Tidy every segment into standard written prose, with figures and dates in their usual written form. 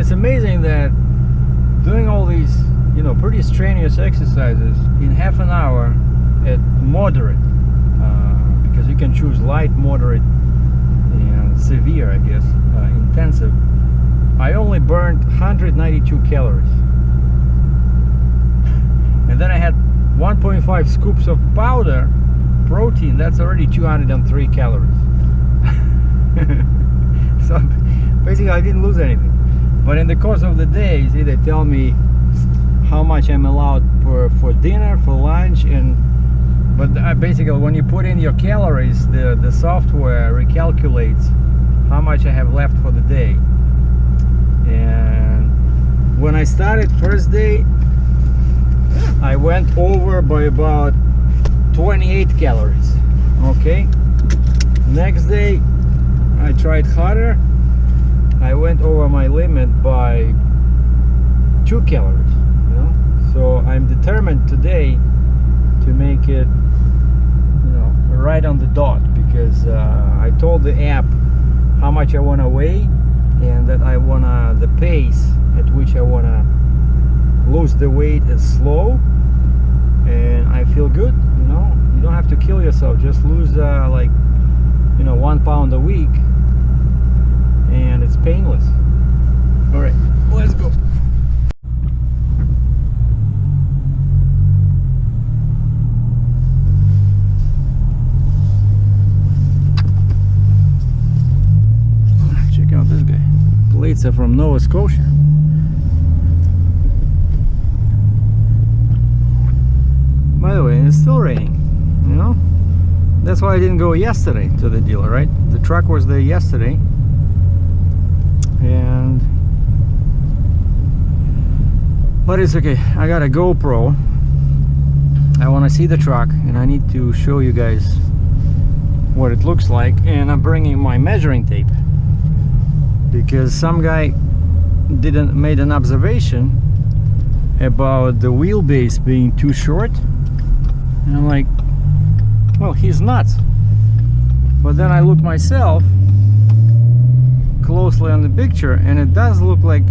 it's amazing that doing all these, you know, pretty strenuous exercises in half an hour at moderate, because you can choose light, moderate, and severe, I guess, intensive. I only burned 192 calories. And then I had 1.5 scoops of powder protein. That's already 203 calories. So basically I didn't lose anything. But in the course of the day, see, they tell me how much I'm allowed for dinner, for lunch, but basically when you put in your calories, the software recalculates how much I have left for the day. And when I started first day, I went over by about 28 calories. Okay, next day I tried harder. I went over my limit by 2 calories, you know. So I'm determined today to make it, you know, right on the dot, because I told the app how much I want to weigh, and that I want the pace at which I want to lose the weight is slow, and I feel good, you know. You don't have to kill yourself, just lose like, you know, 1 pound a week, and it's painless. All right, let's go. Check out this guy. Plates are from Nova Scotia. By the way, it's still raining, you know. That's why I didn't go yesterday to the dealer, right? The truck was there yesterday, but it's okay. I got a GoPro. I want to see the truck, and I need to show you guys what it looks like. And I'm bringing my measuring tape, because some guy made an observation about the wheelbase being too short, and I'm like, well, he's nuts. But then I look myself closely on the picture, and it does look like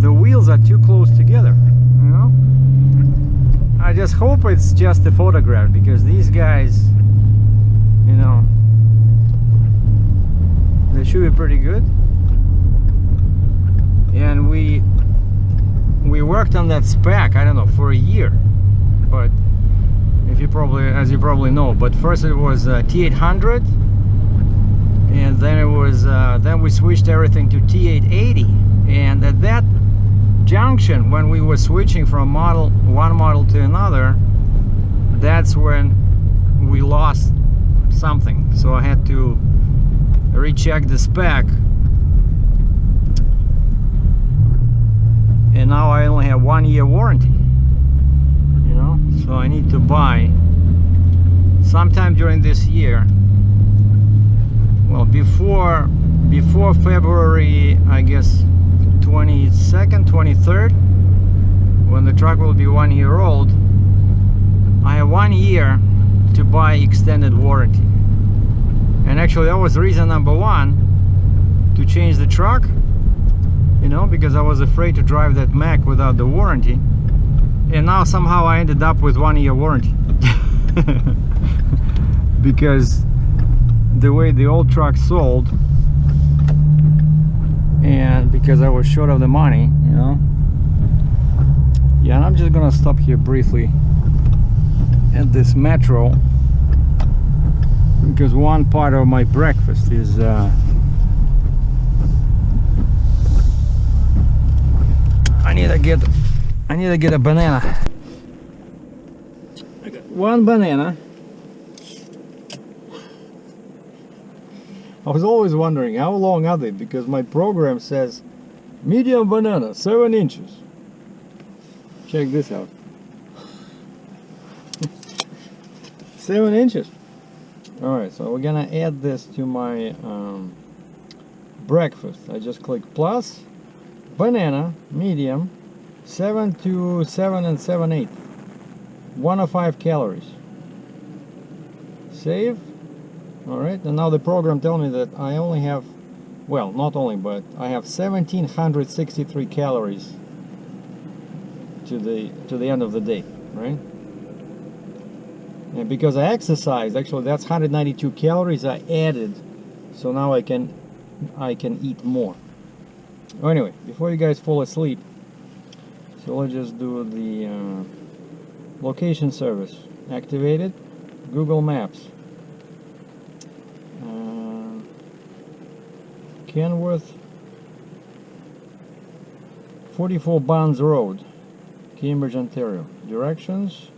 the wheels are too close together, you know. I just hope it's just a photograph, because these guys, you know, they should be pretty good. And we worked on that spec, I don't know, for a year. But as you probably know, but first it was T800, and then it was then we switched everything to T880. And at that junction, when we were switching from one model to another, that's when we lost something. So I had to recheck the spec, and now I only have 1 year warranty, you know. So I need to buy sometime during this year, well, before February, I guess 22nd, 23rd, when the truck will be 1 year old. I have 1 year to buy extended warranty. And actually that was reason number 1 to change the truck, you know, because I was afraid to drive that Mack without the warranty. And now somehow I ended up with 1 year warranty. Because the way the old truck sold, and because I was short of the money, you know. Yeah, and I'm just gonna stop here briefly at this Metro, because one part of my breakfast is I need to get a banana. I got 1 banana. I was always wondering how long are they, because my program says medium banana, 7 inches. Check this out. 7 inches. Alright, so we're gonna add this to my breakfast. I just click plus, banana, medium, 7 to 7 and 7/8. 105 calories. Save. Alright, and now the program tells me that I only have well, not only, but I have 1763 calories to the end of the day, right? And because I exercised, actually that's 192 calories I added, so now I can eat more. Anyway, before you guys fall asleep, so let's just do the location service. Activated. Google Maps. Kenworth, 44 Barnes Road, Cambridge, Ontario. Directions: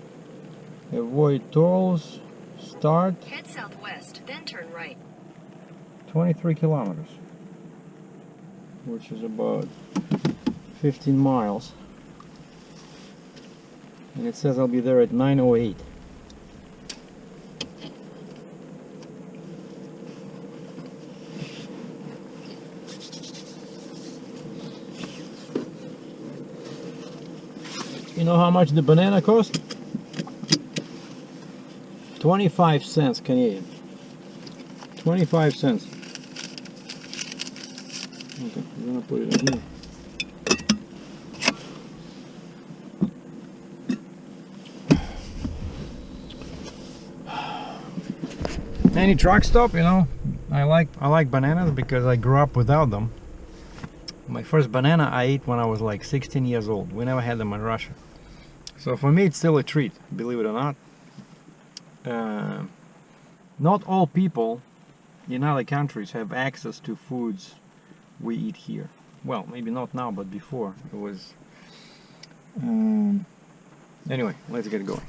avoid tolls, start. Head southwest, then turn right. 23 kilometers, which is about 15 miles. And it says I'll be there at 9:08. You know how much the banana cost? 25 cents Canadian. 25 cents. Okay, I'm gonna put it in here. Any truck stop, you know, I like bananas because I grew up without them. My first banana I ate when I was like 16 years old. We never had them in Russia. So for me it's still a treat, believe it or not. Not all people in other countries have access to foods we eat here. Well, maybe not now, but before it was. Anyway, let's get going.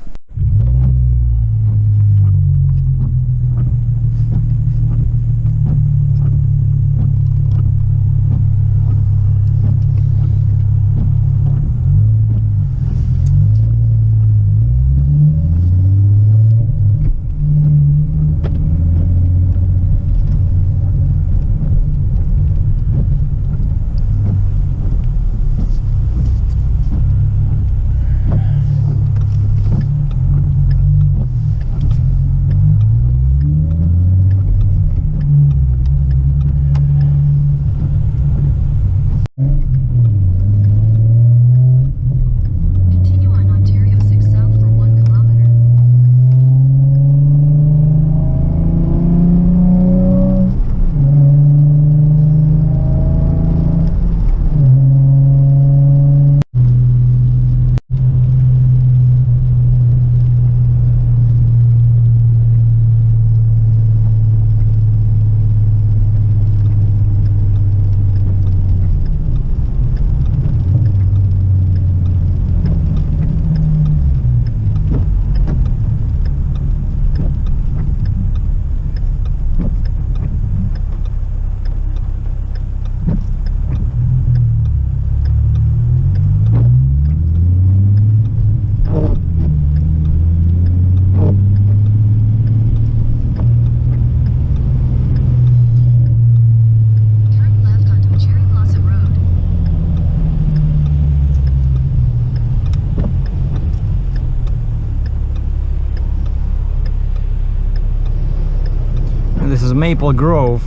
This is Maple Grove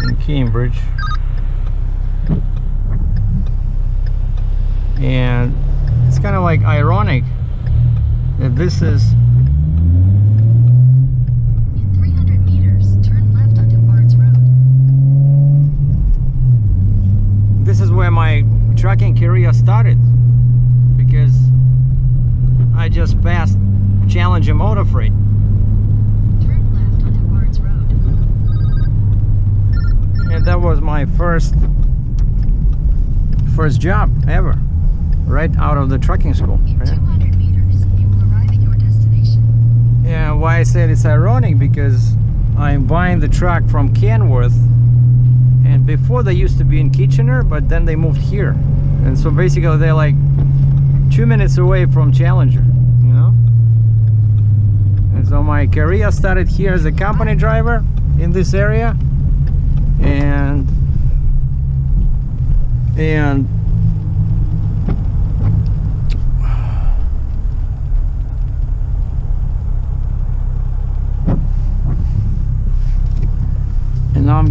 in Cambridge, and it's kind of like ironic that this is in 300 meters, turn left onto Barnes Road. This is where my trucking career started, because I just passed Challenger Motor Freight. And that was my first job ever, right out of the trucking school. In 200 meters, you will arrive at your destination. Yeah, why I said it's ironic, because I'm buying the truck from Kenworth, and before they used to be in Kitchener, but then they moved here, and so basically they're like 2 minutes away from Challenger, you know. And so my career started here as a company driver in this area. And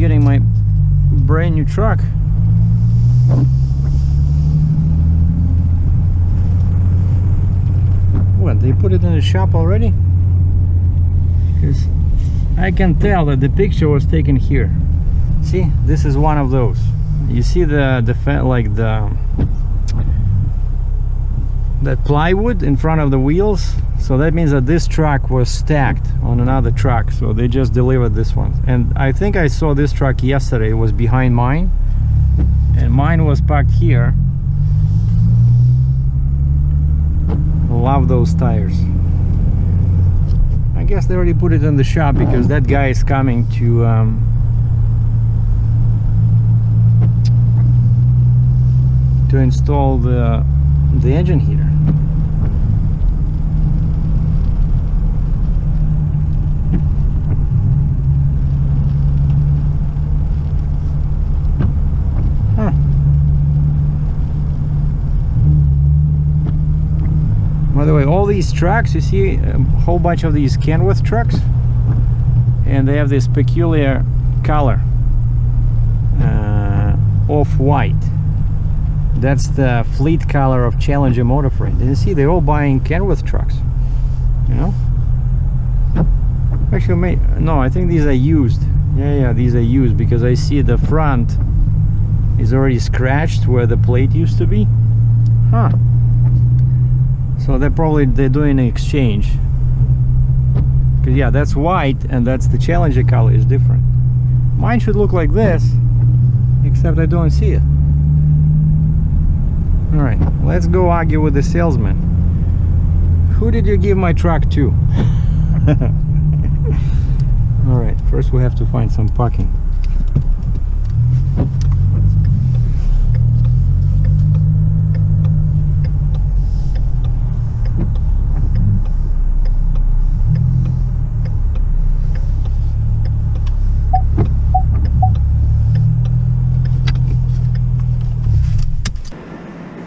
getting my brand new truck. What, they put it in the shop already? Because I can tell that the picture was taken here. See, this is one of those. You see that plywood in front of the wheels, so that means that this truck was stacked on another truck, so they just delivered this one. And I think I saw this truck yesterday. It was behind mine, and mine was parked here. Love those tires. I guess they already put it in the shop because that guy is coming to install the engine heater. By the way, all these trucks, you see a whole bunch of these Kenworth trucks, and they have this peculiar color, off-white. That's the fleet color of Challenger Motor Freight. And you see, they're all buying Kenworth trucks, you know? Actually, no, I think these are used. Yeah, these are used, because I see the front is already scratched where the plate used to be. Huh. So they're doing an exchange. Because yeah, that's white and that's the Challenger color is different. Mine should look like this, except I don't see it. Alright, let's go argue with the salesman. Who did you give my truck to? Alright, first we have to find some parking.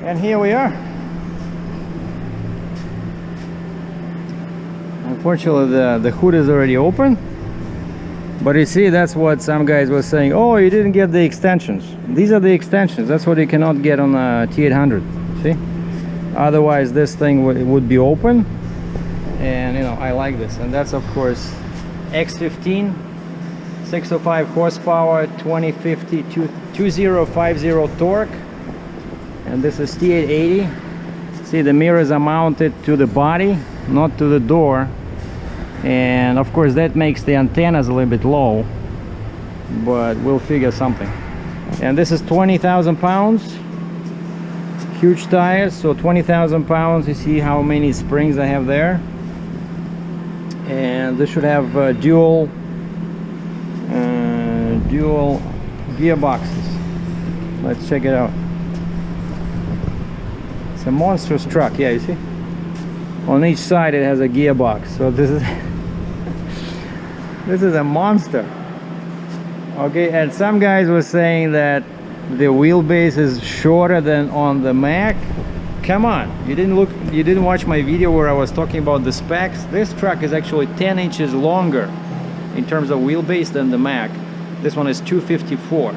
And here we are. Unfortunately, the hood is already open. But you see, that's what some guys were saying. Oh, you didn't get the extensions. These are the extensions. That's what you cannot get on a T800. See? Otherwise, this thing would be open. And, you know, I like this. And that's, of course, X15, 605 horsepower, 2050 torque. And this is T880. See, the mirrors are mounted to the body, not to the door. And of course that makes the antennas a little bit low, but we'll figure something. And this is 20,000 pounds. Huge tires, so 20,000 pounds. You see how many springs I have there. And this should have dual gearboxes. Let's check it out. It's a monstrous truck, yeah, you see? On each side it has a gearbox, so this is this is a monster. Okay, and some guys were saying that the wheelbase is shorter than on the Mac. Come on, you didn't watch my video where I was talking about the specs. This truck is actually 10 inches longer in terms of wheelbase than the Mac. This one is 254.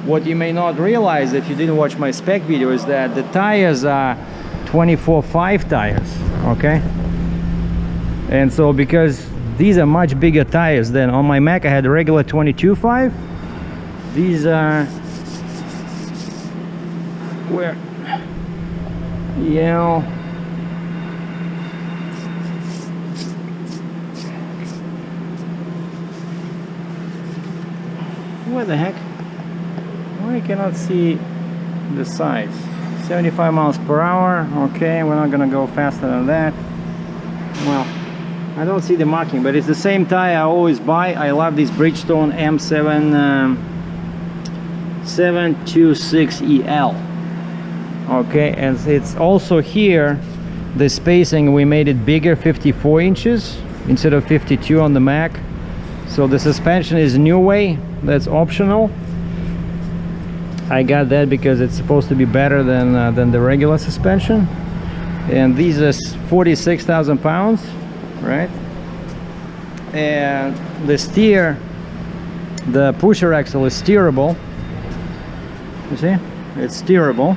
What you may not realize if you didn't watch my spec video is that the tires are 24/5 tires, okay? And so because these are much bigger tires than on my Mac, I had a regular 22/5. These are where, you know, where the heck? I cannot see the size. 75 miles per hour. Okay, we're not gonna go faster than that. Well, I don't see the marking, but it's the same tire I always buy. I love this Bridgestone M7 726EL. Okay, and it's also here the spacing, we made it bigger, 54 inches instead of 52 on the Mac. So the suspension is new way, that's optional. I got that because it's supposed to be better than the regular suspension. And these are 46,000 pounds, right? And the steer The pusher axle is steerable. You see? It's steerable.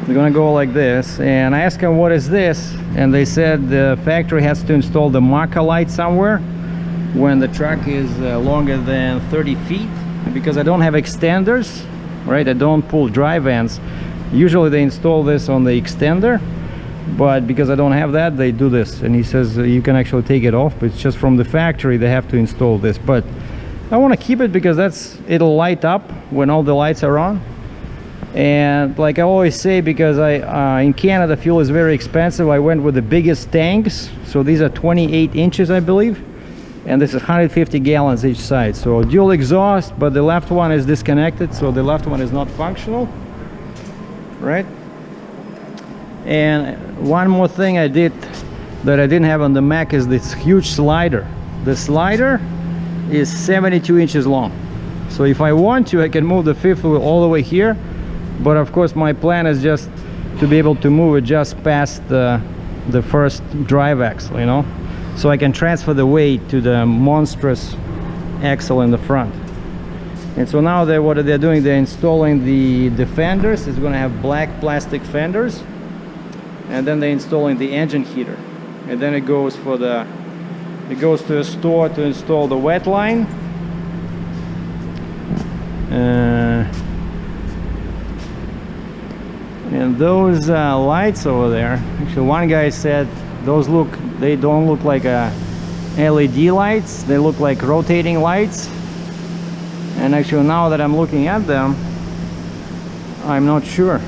They're gonna go like this, and I asked them what is this, and they said the factory has to install the marker light somewhere when the truck is longer than 30 feet. Because I don't have extenders, right? I don't pull drive ends. Usually they install this on the extender, but because I don't have that, they do this. And he says you can actually take it off, but it's just from the factory they have to install this. But I want to keep it because it'll light up when all the lights are on. And like I always say, because in Canada fuel is very expensive, I went with the biggest tanks. So these are 28 inches, I believe, and this is 150 gallons each side. So dual exhaust, but the left one is disconnected, so the left one is not functional, right? And one more thing I did that I didn't have on the Mac is this huge slider. The slider is 72 inches long, so if I want to, I can move the fifth wheel all the way here. But of course my plan is just to be able to move it just past the first drive axle, you know, so I can transfer the weight to the monstrous axle in the front. And so now what they're doing, they're installing the fenders. It's going to have black plastic fenders, and then they're installing the engine heater, and then it goes to a store to install the wet line. And those lights over there, actually one guy said they don't look like LED lights, they look like rotating lights. And actually now that I'm looking at them, I'm not sure,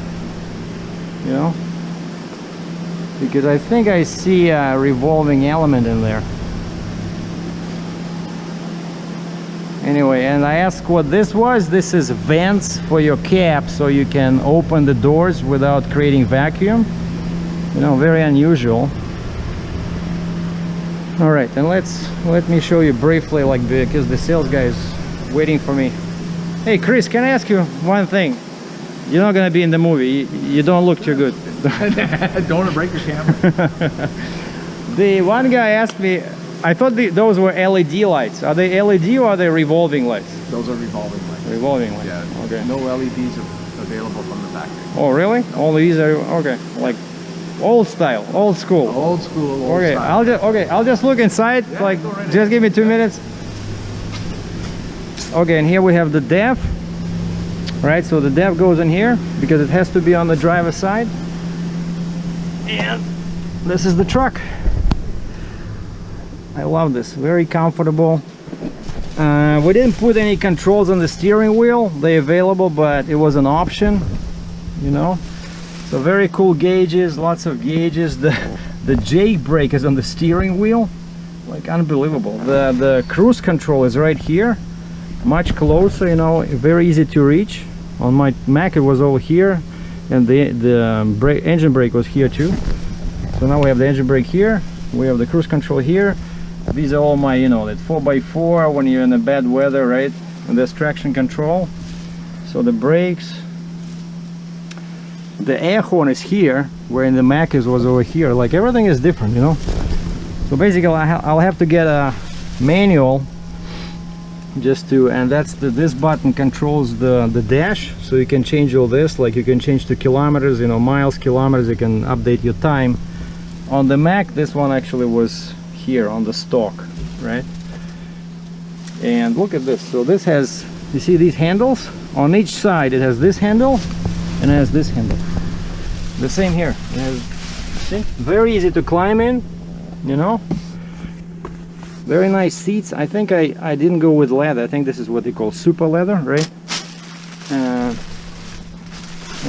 you know, because I think I see a revolving element in there. Anyway, and I asked what this was. This is vents for your cab, so you can open the doors without creating vacuum. You know, very unusual. All right, and let me show you briefly, like, because the sales guy is waiting for me. Hey Chris, can I ask you one thing? You're not gonna be in the movie. You don't look too good. Don't want to break your camera. The one guy asked me, I thought those were LED lights. Are they LED or are they revolving lights? Those are revolving lights. Revolving lights. Yeah. Okay. No LEDs are available from the factory. Oh really? All these are okay. Like old style, old school. Old school. Old Okay. style. I'll just look inside. Yeah, like, go right just give me 2 minutes. Okay, and here we have the DEF. Right. So the DEF goes in here because it has to be on the driver's side. And this is the truck. I love this, very comfortable. We didn't put any controls on the steering wheel. They're available, but it was an option, you know. So very cool gauges, lots of gauges. The J brake is on the steering wheel, like unbelievable. The cruise control is right here, much closer, you know, very easy to reach. On my Mac it was over here, and the engine brake was here too. So now we have the engine brake here, we have the cruise control here. These are all my, you know, that 4x4 when you're in the bad weather, right? And there's traction control. So the brakes. The air horn is here, where in the Mac was over here. Like everything is different, you know. So basically I'll have to get a manual just to, and that's this button controls the dash, so you can change all this. Like you can change to kilometers, you know, miles, kilometers. You can update your time. On the Mac, this one actually was here on the stock, right? And look at this. So this has, you see these handles on each side? It has this handle and it has this handle. The same here. It has, see, very easy to climb in, you know. Very nice seats. I think I didn't go with leather. I think this is what they call super leather, right? Well,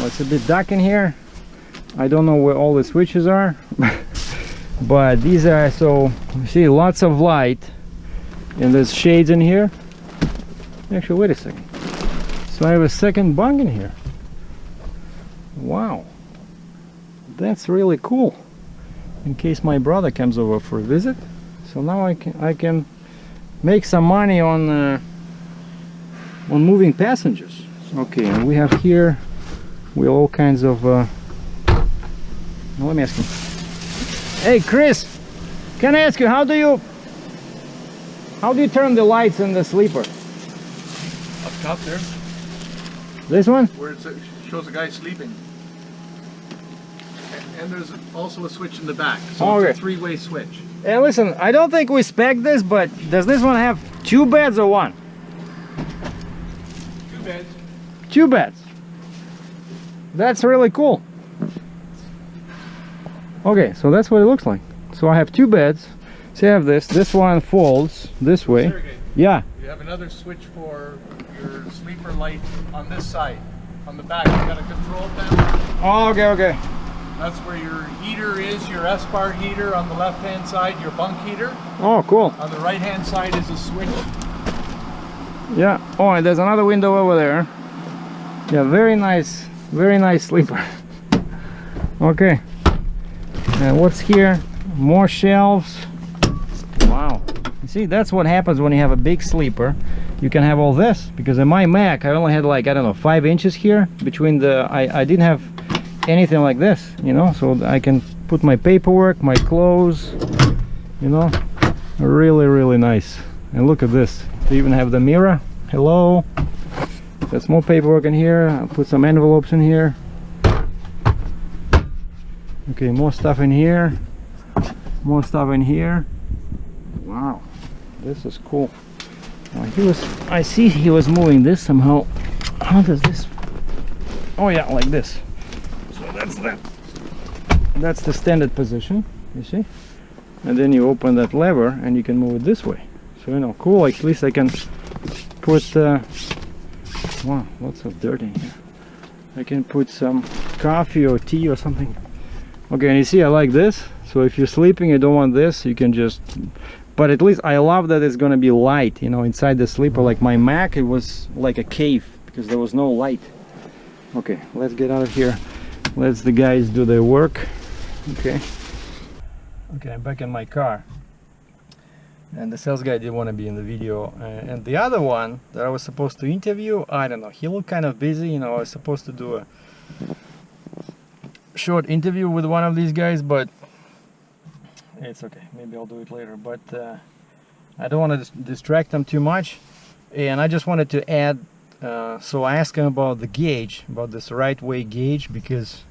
it's a bit dark in here. I don't know where all the switches are. But these are, so you see lots of light, and there's shades in here. Actually, wait a second. So I have a second bunk in here. Wow, that's really cool. In case my brother comes over for a visit. So now I can make some money on moving passengers. Okay, and we have here all kinds of. Let me ask him. Hey Chris, can I ask you how do you turn the lights in the sleeper? Top there, This one? where it shows a guy sleeping. And there's also a switch in the back, so Okay. it's a three-way switch. And listen, I don't think we spec this, but does this one have 2 beds or 1? 2 beds. 2 beds. That's really cool. Okay, so that's what it looks like. So I have 2 beds. So I have this. This one folds this way. SERGEI, Yeah. you have another switch for your sleeper light on this side. On the back, you got a control panel. Oh, okay, okay. That's where your heater is, your S-bar heater on the left-hand side, your bunk heater. Oh, cool. On the right-hand side is a switch. Yeah. Oh, and there's another window over there. Yeah, very nice sleeper. Okay. And what's here? More shelves. Wow. You see, that's what happens when you have a big sleeper. You can have all this, because in my Mac I only had like, I don't know, 5 inches here between the, I didn't have anything like this, you know, so I can put my paperwork, my clothes, you know, really nice. And look at this, they even have the mirror. Hello. There's more paperwork in here. I'll put some envelopes in here. Okay, more stuff in here, more stuff in here. Wow, this is cool. I see he was moving this somehow. How does this? Oh yeah, like this. So that's the standard position, you see, and then you open that lever and you can move it this way. So, you know, cool. At least I can put wow, lots of dirt in here. I can put some coffee or tea or something. Okay, and you see I like this. So if you're sleeping, you don't want this, you can just, but at least I love that it's gonna be light, you know, inside the sleeper. Like my Mac, it was like a cave because there was no light. Okay, let's get out of here. Let's the guys do their work. Okay, I'm back in my car, and the sales guy didn't want to be in the video, and the other one that I was supposed to interview, I don't know, he looked kind of busy, you know. I was supposed to do a short interview with one of these guys, but it's okay, maybe I'll do it later. But I don't want to distract them too much, and I just wanted to add, so I asked him about the gauge, about this right way gauge, because,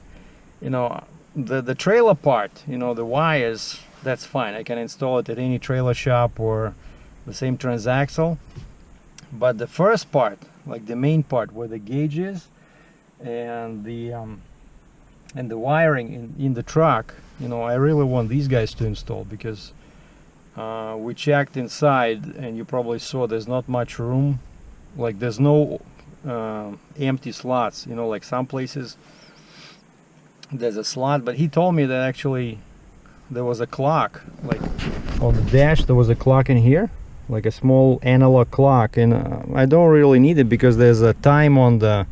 you know, the trailer part, you know, the wires, that's fine, I can install it at any trailer shop or the same transaxle. But the first part, like the main part where the gauge is, and the wiring in the truck, you know, I really want these guys to install, because we checked inside and you probably saw there's not much room. Like there's no empty slots, you know, like some places there's a slot, but he told me that actually there was a clock, like on the dash there was a clock in here, like a small analog clock, and I don't really need it because there's a time on the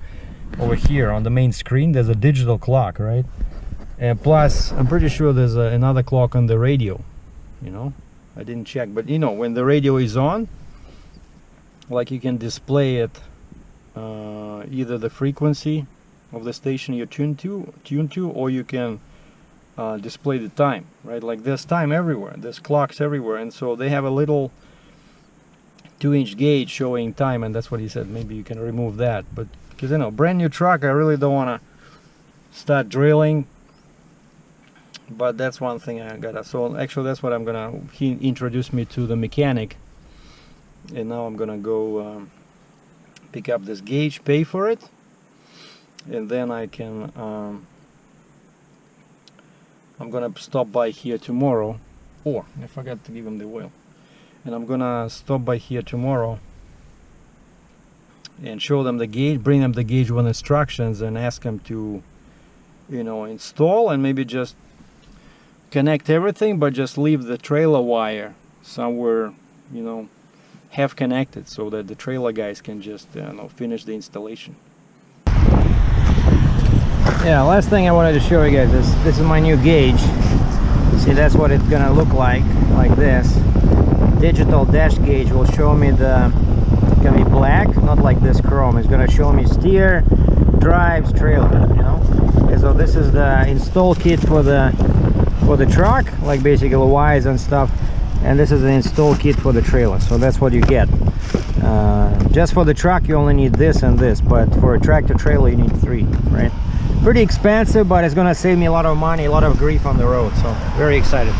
over here on the main screen. There's a digital clock, right? And plus I'm pretty sure there's another clock on the radio, you know. I didn't check, but you know, when the radio is on, like you can display it, either the frequency of the station you're tuned to, or you can display the time, right? Like there's time everywhere, there's clocks everywhere, and so they have a little 2-inch gauge showing time, and that's what he said. Maybe you can remove that, but because, you know, brand new truck, I really don't want to start drilling. But that's one thing I gotta, so actually that's what I'm gonna, he introduced me to the mechanic, and now I'm gonna go pick up this gauge, pay for it, and then I can I'm gonna stop by here tomorrow, or I forgot to give him the oil, and I'm gonna stop by here tomorrow and show them the gauge, bring them the gauge with instructions, and ask them to, you know, install and maybe just connect everything, but just leave the trailer wire somewhere, you know, half connected, so that the trailer guys can just, you know, finish the installation. Yeah, last thing I wanted to show you guys is this is my new gauge. See, that's what it's gonna look like this. Digital dash gauge will show me the, it's gonna be black, not like this chrome. It's gonna show me steer, drives, trailer, you know. Okay, so this is the install kit for the truck, like basically wires and stuff. and this is an install kit for the trailer. So that's what you get. Just for the truck you only need this and this, but for a tractor trailer you need 3, right? Pretty expensive, but it's gonna save me a lot of money, a lot of grief on the road, so very excited.